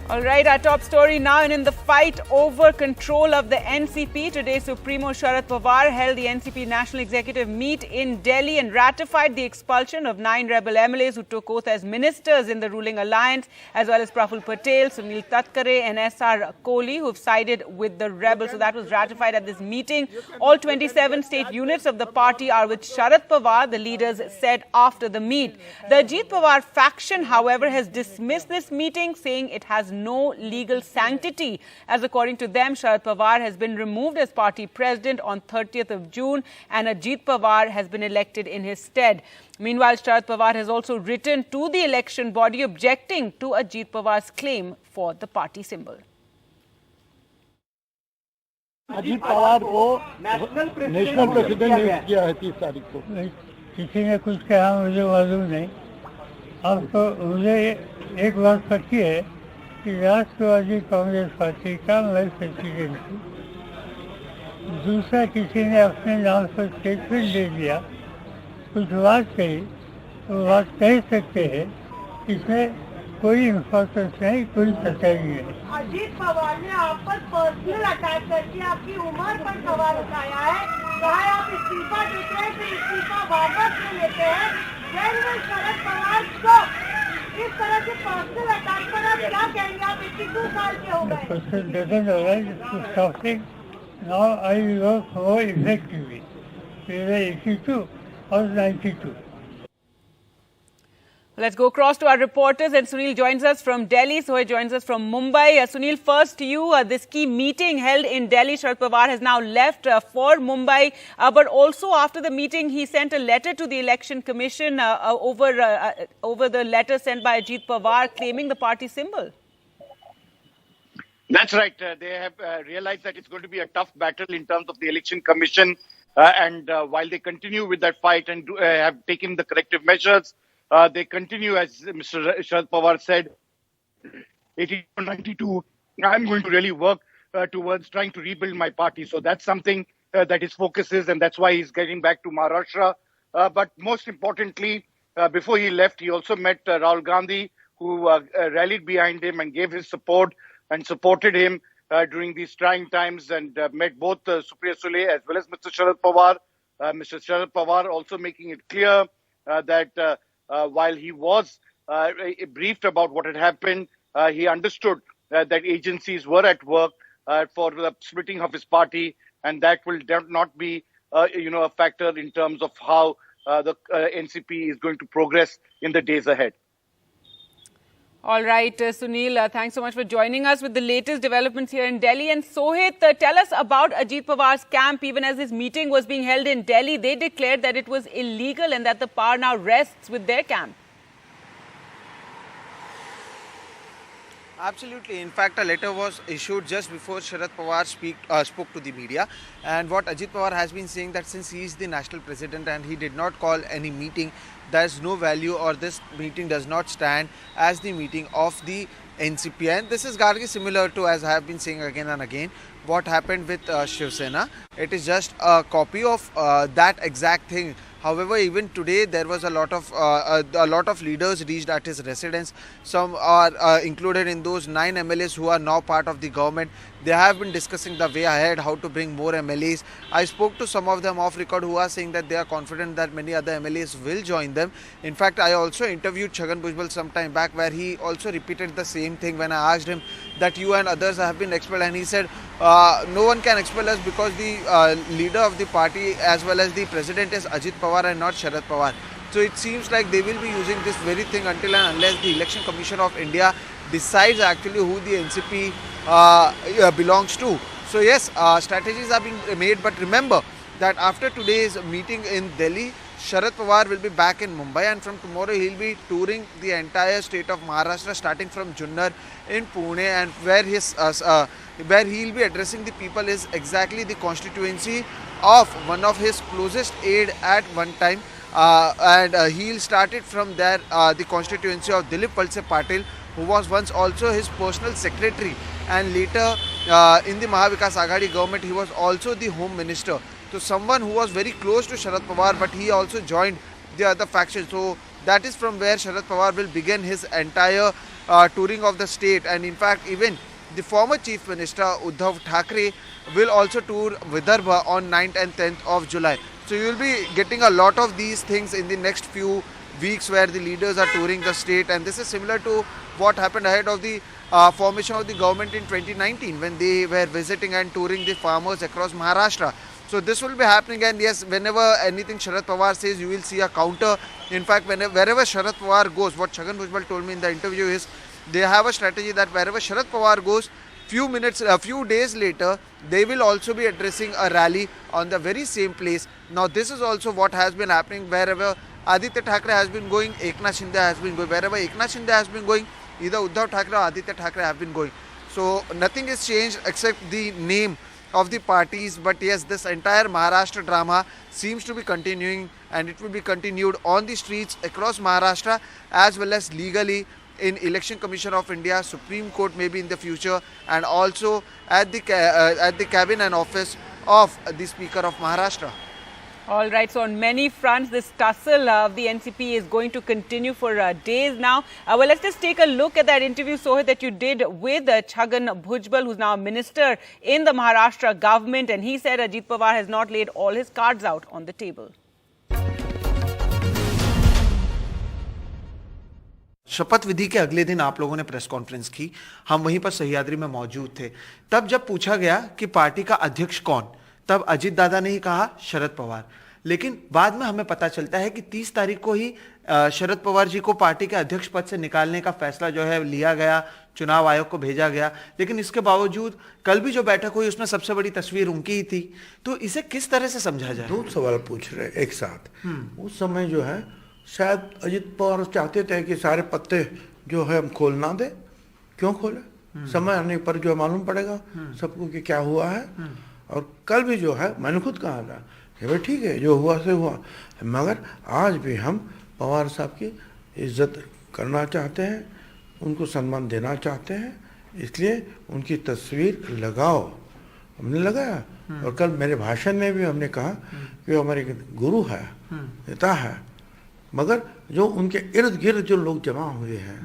All right, our top story now, and in the fight over control of the NCP, today Supremo Sharad Pawar held the NCP National Executive meet in Delhi and ratified the expulsion of 9 rebel MLAs who took oath as ministers in the ruling alliance, as well as Praful Patel, Sunil Tatkare and SR Kohli, who've sided with the rebels. So that was ratified at this meeting. All 27 state units of the party are with Sharad Pawar, the leaders said after the meet. The Ajit Pawar faction, however, has dismissed this meeting, saying it has no legal sanctity, as according to them, Sharad Pawar has been removed as party president on 30th of June and Ajit Pawar has been elected in his stead. Meanwhile, Sharad Pawar has also written to the election body objecting to Ajit Pawar's claim for the party symbol. Ajit Pawar को national president नियुक्त किया है 30 तारीख को। किसी ने कुछ कहा मुझे मालूम नहीं। अब तो मुझे एक बात पक्की है कि राष्ट्रवादी कांग्रेस पार्टी का मैं प्रेसिडेंट हूँ। दूसरा किसी ने अपने नाम पर स्टेटमेंट दे दिया, कुछ बात कही, तो बात कह सकते हैं, इसमें कोई इम्पोर्टेंस नहीं, कोई सच्चाई नहीं है। अजीत पवार ने आप पर पर्सनल अटैक करके आपकी उम्र पर सवाल उठाया है, कहा आप इस्तीफा देते हैं फिर इस्तीफा वापस ले लेते हैं। शरद पवार को इस तरह के पर्सनल अटैक पर आप क्या कहेंगे? आप 82 साल के हो गए। Now I work more effectively. Whether 82 or 92. Let's go across to our reporters, and Sunil joins us from Delhi. So he joins us from Mumbai. Sunil, first to you. This key meeting held in Delhi, Sharad Pawar has now left for Mumbai. But also after the meeting, he sent a letter to the Election Commission over the letter sent by Ajit Pawar claiming the party symbol. That's right. They have realized that it's going to be a tough battle in terms of the Election Commission. And while they continue with that fight and have taken the corrective measures, they continue, as Mr. Sharad Pawar said, 1892, I'm going to really work towards trying to rebuild my party. So that's something that his focus is, and that's why he's getting back to Maharashtra. But most importantly, before he left, he also met Rahul Gandhi, who rallied behind him and gave his support and supported him during these trying times, and met both Supriya Sule as well as Mr. Sharad Pawar. Mr. Sharad Pawar also making it clear that while he was briefed about what had happened, he understood that agencies were at work for the splitting of his party, and that will not be a factor in terms of how the NCP is going to progress in the days ahead. All right, Sunil, thanks so much for joining us with the latest developments here in Delhi. And Sohit, tell us about Ajit Pawar's camp. Even as this meeting was being held in Delhi, they declared that it was illegal and that the power now rests with their camp. Absolutely. In fact, a letter was issued just before Sharad Pawar spoke to the media. And what Ajit Pawar has been saying, that since he is the national president and he did not call any meeting, there is no value, or this meeting does not stand as the meeting of the NCP. And this is Gargi similar to, as I have been saying again and again, what happened with Shiv Sena. It is just a copy of that exact thing. However, even today there was a lot of leaders reached at his residence. Some are included in those 9 MLAs who are now part of the government. They have been discussing the way ahead, how to bring more MLAs. I spoke to some of them off record who are saying that they are confident that many other MLAs will join them. In fact, I also interviewed Chhagan Bhujbal some time back, where he also repeated the same thing when I asked him that you and others have been expelled, and he said no one can expel us because the leader of the party as well as the president is Ajit Pawar and not Sharad Pawar. So it seems like they will be using this very thing until and unless the Election Commission of India decides actually who the NCP belongs to. So yes, strategies are being made, but remember that after today's meeting in Delhi, Sharad Pawar will be back in Mumbai, and from tomorrow he will be touring the entire state of Maharashtra, starting from Junnar in Pune, and where he will be addressing the people is exactly the constituency of one of his closest aide at one time, and he'll start it from there, the constituency of Dilip Valse Patil, who was once also his personal secretary, and later in the Mahavikas Aghadi government he was also the home minister. So someone who was very close to Sharad Pawar, but he also joined the other faction. So that is from where Sharad Pawar will begin his entire touring of the state, and in fact even the former Chief Minister Uddhav Thackeray will also tour Vidarbha on 9th and 10th of July. So you will be getting a lot of these things in the next few weeks where the leaders are touring the state, and this is similar to what happened ahead of the formation of the government in 2019 when they were visiting and touring the farmers across Maharashtra. So this will be happening, and yes, whenever anything Sharad Pawar says, you will see a counter. In fact, wherever Sharad Pawar goes, what Chhagan Bhujbal told me in the interview is, they have a strategy that wherever Sharad Pawar goes, few days later, they will also be addressing a rally on the very same place. Now this is also what has been happening wherever Aditya Thackeray has been going, Eknath Shinde has been going. Wherever Eknath Shinde has been going, either Uddhav Thackeray or Aditya Thackeray have been going. So nothing is changed except the name of the parties, but yes, this entire Maharashtra drama seems to be continuing, and it will be continued on the streets across Maharashtra as well as legally in Election Commission of India, Supreme Court maybe in the future, and also at the cabin and office of the Speaker of Maharashtra. All right, so on many fronts, this tussle of the NCP is going to continue for days now. Well, let's just take a look at that interview, Sohit, that you did with Chhagan Bhujbal, who's now a minister in the Maharashtra government. And he said Ajit Pawar has not laid all his cards out on the table. शपथ विधि के अगले दिन आप लोगों ने press conference की, हम वहीं पर सह्याद्री में मौजूद थे. तब जब पूछा गया कि पार्टी का अध्यक्ष कौन, तब अजीत दादा ने ही कहा शरद पवार. लेकिन बाद में हमें पता चलता है कि 30 तारीख को ही शरद पवार जी को पार्टी के अध्यक्ष पद से निकालने का फैसला जो है लिया गया, चुनाव आयोग को भेजा गया. लेकिन इसके बावजूद कल भी जो बैठक हुई उसमें सबसे बड़ी तस्वीर उनकी ही थी. तो इसे किस तरह से समझा जाए? दो सवाल पूछ रहे एक साथ. उस समय जो है शायद अजित पवार चाहते थे कि सारे पत्ते जो है हम खोल ना दे. क्यों खोले? समय आने पर जो मालूम पड़ेगा सबको कि क्या हुआ है. और कल भी जो है मैंने खुद कहा था कि भाई ठीक है, जो हुआ से हुआ, मगर आज भी हम पवार साहब की इज्जत करना चाहते हैं, उनको सम्मान देना चाहते हैं, इसलिए उनकी तस्वीर लगाओ. हमने लगाया. और कल मेरे भाषण में भी हमने कहा कि वो हमारे गुरु है, नेता है, मगर जो उनके इर्द गिर्द जो लोग जमा हुए हैं,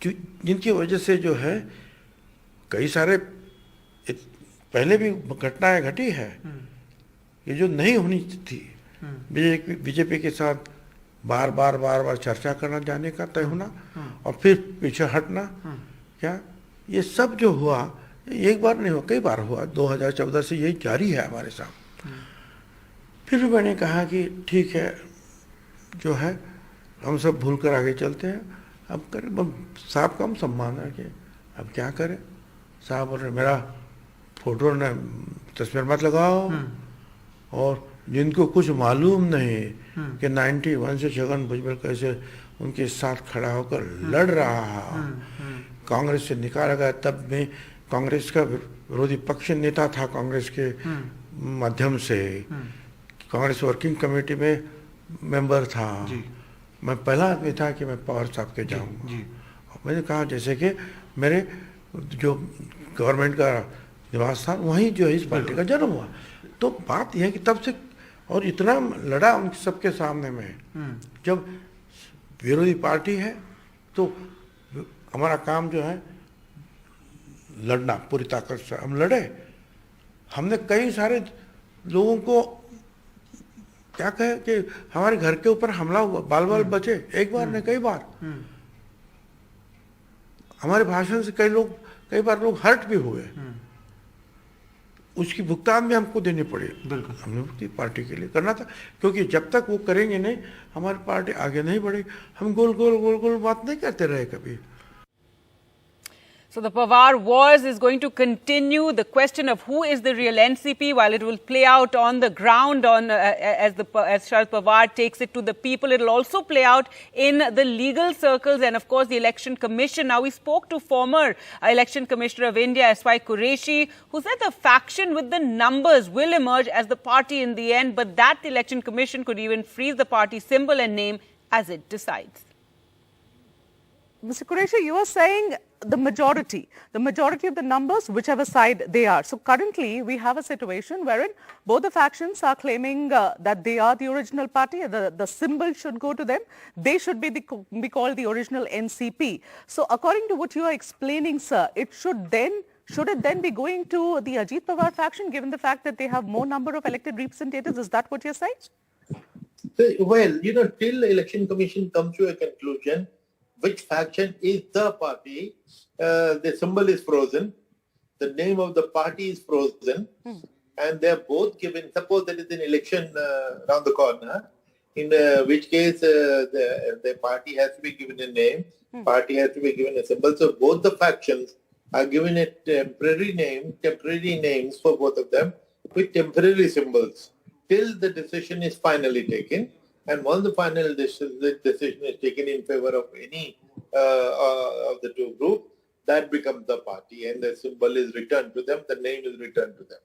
जिनकी वजह से जो है कई सारे पहले भी घटनाएं घटी है, ये जो नहीं होनी थी. बीजेपी के साथ बार बार चर्चा करना जाने का तय होना और फिर पीछे हटना, क्या ये सब जो हुआ एक बार नहीं हुआ, कई बार हुआ. 2014 से यही जारी है हमारे साथ. फिर भी मैंने कहा कि ठीक है, जो है हम सब भूल कर आगे चलते हैं. अब करें साहब का हम सम्मान है कि अब क्या करें. साहब बोल रहे मेरा फोटो ने तस्वीर मत लगाओ. और जिनको कुछ मालूम नहीं कि 91 से छगन भुजबल कैसे उनके साथ खड़ा होकर लड़ रहा, कांग्रेस से निकाला गया, तब में कांग्रेस का विरोधी पक्ष नेता था, कांग्रेस के माध्यम से कांग्रेस वर्किंग कमेटी में मेंबर था. मैं पहला आदमी था कि मैं पवार साहब के जाऊंगा. मैंने कहा जैसे कि मेरे जो गवर्नमेंट का निवास था वहीं जो है इस पार्टी का जन्म हुआ. तो बात यह है कि तब से और इतना लड़ा उन सबके सामने में. जब विरोधी पार्टी है तो हमारा काम जो है लड़ना, पूरी ताकत से हम लड़े. हमने कई सारे लोगों को क्या कहे कि हमारे घर के ऊपर हमला हुआ, बाल बचे, एक बार नहीं कई बार. हमारे भाषण से कई बार लोग हर्ट भी हुए. उसकी भुगतान भी हमको देनी पड़ी. बिल्कुल हमने पार्टी के लिए करना था, क्योंकि जब तक वो करेंगे नहीं हमारी पार्टी आगे नहीं बढ़ेगी. हम गोल गोल बात नहीं करते रहे कभी. So the Pawar wars is going to continue. The question of who is the real NCP, while it will play out on the ground as Sharad Pawar takes it to the people, it will also play out in the legal circles and of course the Election Commission. Now we spoke to former Election Commissioner of India, S.Y. Qureshi, who said the faction with the numbers will emerge as the party in the end, but that the Election Commission could even freeze the party symbol and name as it decides. Mr. Qureshi, you were saying the majority of the numbers, whichever side they are. So currently, we have a situation wherein both the factions are claiming that they are the original party. The symbol should go to them. They should be called the original NCP. So according to what you are explaining, sir, should it then be going to the Ajit Pawar faction, given the fact that they have more number of elected representatives? Is that what you're saying? Well, till the election commission comes to a conclusion, which faction is the party, the symbol is frozen, the name of the party is frozen, and they're both given, suppose there is an election around the corner, in which case the party has to be given a name, party has to be given a symbol. So both the factions are given a temporary names for both of them with temporary symbols till the decision is finally taken. And once the final decision is taken in favor of any of the two groups, that becomes the party and the symbol is returned to them, the name is returned to them.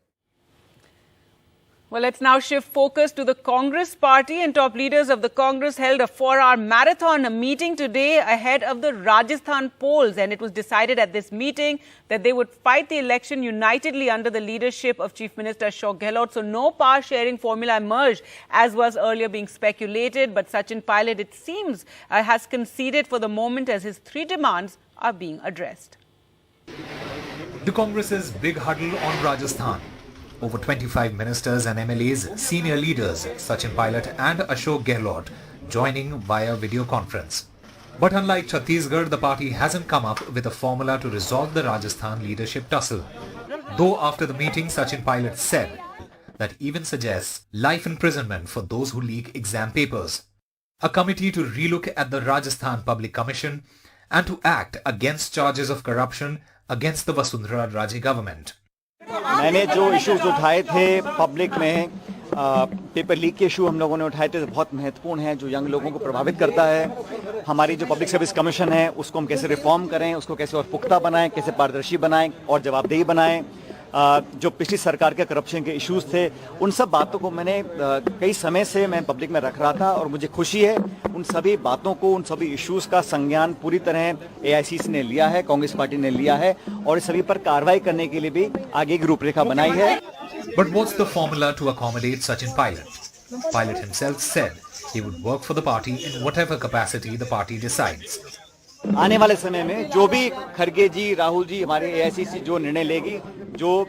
Well, let's now shift focus to the Congress party, and top leaders of the Congress held a 4-hour marathon meeting today ahead of the Rajasthan polls, and it was decided at this meeting that they would fight the election unitedly under the leadership of Chief Minister Ashok Gehlot. So no power sharing formula emerged as was earlier being speculated, but Sachin Pilot, it seems, has conceded for the moment as his 3 demands are being addressed. The Congress's big huddle on Rajasthan. Over 25 ministers and MLAs, senior leaders Sachin Pilot and Ashok Gehlot joining via video conference. But unlike Chhattisgarh, the party hasn't come up with a formula to resolve the Rajasthan leadership tussle. Though after the meeting, Sachin Pilot said that even suggests life imprisonment for those who leak exam papers. A committee to relook at the Rajasthan Public Commission and to act against charges of corruption against the Vasundhara Raje government. मैंने जो issues उठाए थे public में, paper leak के issue हम लोगों ने उठाए थे, बहुत महत्वपूर्ण है, जो यंग लोगों को प्रभावित करता है. हमारी जो पब्लिक सर्विस कमीशन है उसको हम कैसे रिफॉर्म करें, उसको कैसे और पुख्ता बनाएं, कैसे पारदर्शी बनाएं और जवाबदेही बनाएं. जो पिछली सरकार के करप्शन के इश्यूज थे, उन सब बातों को मैंने कई समय से मैं पब्लिक में रख रहा था और मुझे खुशी है उन सभी बातों को, उन सभी इश्यूज का संज्ञान पूरी तरह एआईसीसी ने लिया है, कांग्रेस पार्टी ने लिया है और इस सभी पर कार्रवाई करने के लिए भी आगे एक रूपरेखा बनाई है. But what's the formula to accommodate Sachin Pilot? Pilot himself said he would work for the party in whatever capacity the party decides. आने वाले समय में जो भी खड़गे जी, राहुल जी, हमारे एआईसीसी जो निर्णय लेगी, जो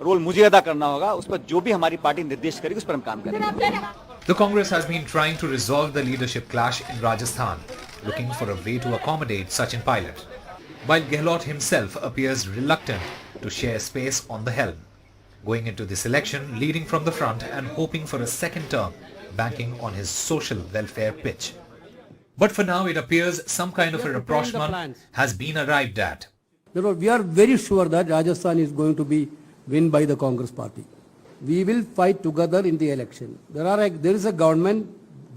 रोल मुझे अदा करना होगा, उस पर जो भी हमारी पार्टी निर्देश करेगी, उस पर हम काम करेंगे. The Congress has been trying to resolve the leadership clash in Rajasthan, looking for a way to accommodate Sachin Pilot, while Gehlot himself appears reluctant to share space on the helm, going into this election leading from the front and hoping for a second term, banking on his social welfare pitch. But for now, it appears some kind of a rapprochement has been arrived at. We are very sure that Rajasthan is going to be win by the Congress party. We will fight together in the election. There is a government,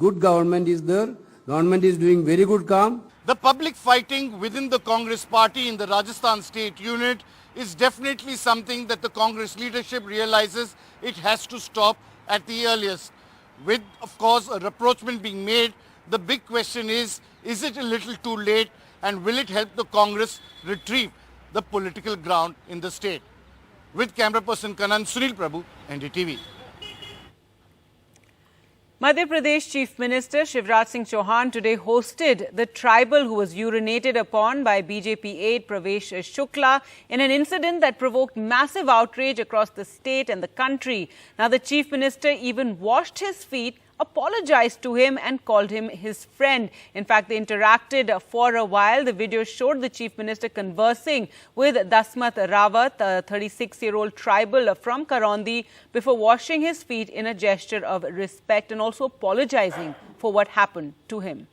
good government is there. Government is doing very good calm. The public fighting within the Congress party in the Rajasthan state unit is definitely something that the Congress leadership realizes it has to stop at the earliest. With, of course, a rapprochement being made, the big question is it a little too late and will it help the Congress retrieve the political ground in the state? With camera person Kanan, Sunil Prabhu, NDTV. Madhya Pradesh Chief Minister Shivraj Singh Chauhan today hosted the tribal who was urinated upon by BJP aide Pravesh Shukla in an incident that provoked massive outrage across the state and the country. Now, the Chief Minister even washed his feet, apologized to him and called him his friend. In fact, they interacted for a while. The video showed the Chief Minister conversing with Dasmat Rawat, a 36-year-old tribal from Karaundi, before washing his feet in a gesture of respect and also apologizing for what happened to him.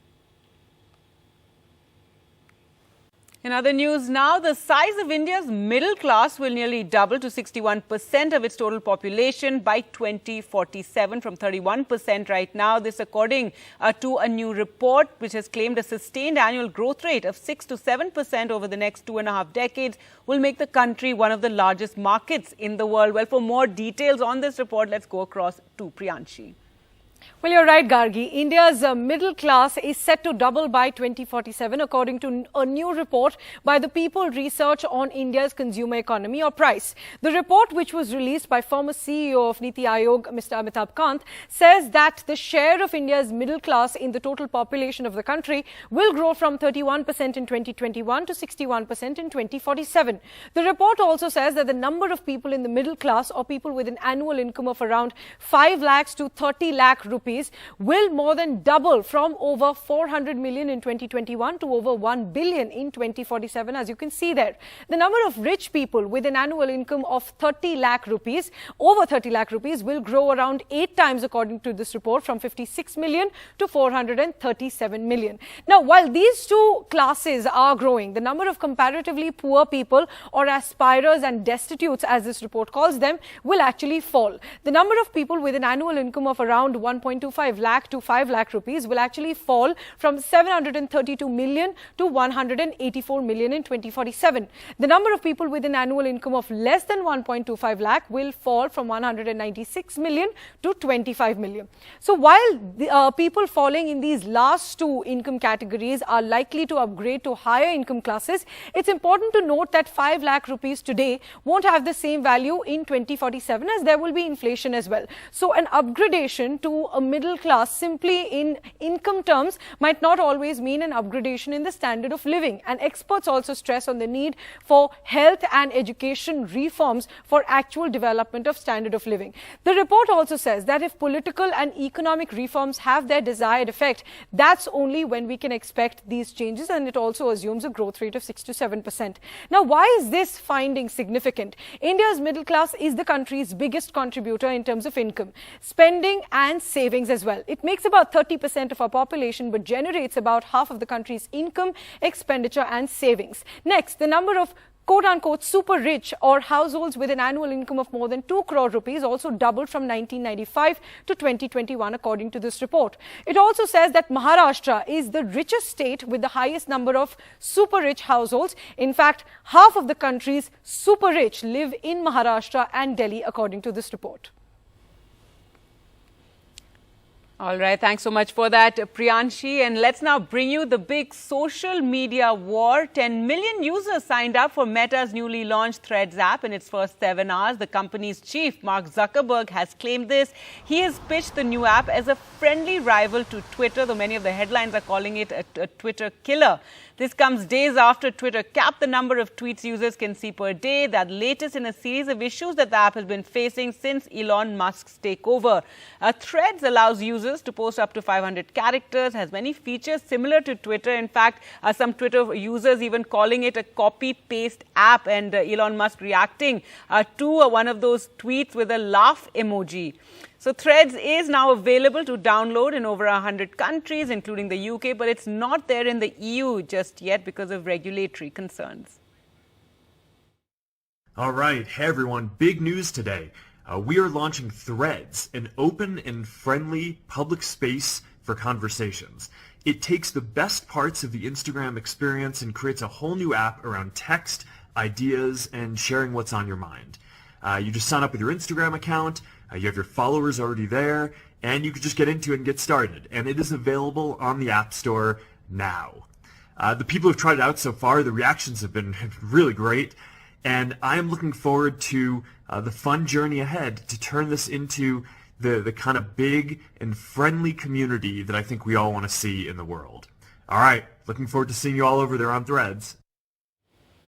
In other news now, the size of India's middle class will nearly double to 61% of its total population by 2047 from 31% right now. This according to a new report which has claimed a sustained annual growth rate of 6 to 7% over the next 2.5 decades will make the country one of the largest markets in the world. Well, for more details on this report, let's go across to Priyanshi. Well, you're right, Gargi. India's middle class is set to double by 2047, according to a new report by the People Research on India's Consumer Economy, or PRICE. The report, which was released by former CEO of Niti Aayog, Mr. Amitabh Kant, says that the share of India's middle class in the total population of the country will grow from 31% in 2021 to 61% in 2047. The report also says that the number of people in the middle class, or people with an annual income of around 5 lakhs to 30 lakh rupees, will more than double from over 400 million in 2021 to over 1 billion in 2047, as you can see there. The number of rich people with an annual income of 30 lakh rupees, over 30 lakh rupees, will grow around 8 times, according to this report, from 56 million to 437 million. Now, while these two classes are growing, the number of comparatively poor people, or aspirers and destitutes, as this report calls them, will actually fall. The number of people with an annual income of around 1.25 lakh to 5 lakh rupees will actually fall from 732 million to 184 million in 2047. The number of people with an annual income of less than 1.25 lakh will fall from 196 million to 25 million. So while the people falling in these last two income categories are likely to upgrade to higher income classes, it's important to note that 5 lakh rupees today won't have the same value in 2047, as there will be inflation as well. So an upgradation to a middle class simply in income terms might not always mean an upgradation in the standard of living. And experts also stress on the need for health and education reforms for actual development of standard of living. The report also says that if political and economic reforms have their desired effect, that's only when we can expect these changes, and it also assumes a growth rate of 6 to 7%. Now, why is this finding significant? India's middle class is the country's biggest contributor in terms of income, spending and savings as well. It makes about 30% of our population, but generates about half of the country's income, expenditure and savings. Next, the number of quote-unquote super rich, or households with an annual income of more than 2 crore rupees, also doubled from 1995 to 2021, according to this report. It also says that Maharashtra is the richest state with the highest number of super rich households. In fact, half of the country's super rich live in Maharashtra and Delhi, according to this report. All right, thanks so much for that, Priyanshi. And let's now bring you the big social media war. 10 million users signed up for Meta's newly launched Threads app in its first 7 hours. The company's chief, Mark Zuckerberg, has claimed this. He has pitched the new app as a friendly rival to Twitter, though many of the headlines are calling it a Twitter killer. This comes days after Twitter capped the number of tweets users can see per day, that latest in a series of issues that the app has been facing since Elon Musk's takeover. Threads allows users to post up to 500 characters, has many features similar to Twitter. In fact, some Twitter users even calling it a copy-paste app, and Elon Musk reacting to one of those tweets with a laugh emoji. So Threads is now available to download in over 100 countries, including the UK, but it's not there in the EU just yet because of regulatory concerns. All right, hey everyone, big news today. We are launching Threads, an open and friendly public space for conversations. It takes the best parts of the Instagram experience and creates a whole new app around text, ideas, and sharing what's on your mind. You just sign up with your Instagram account, you have your followers already there, and you can just get into it and get started. And it is available on the App Store now. The people who've tried it out so far, the reactions have been really great, and I am looking forward to the fun journey ahead to turn this into the kind of big and friendly community that I think we all want to see in the world. All right, looking forward to seeing you all over there on Threads.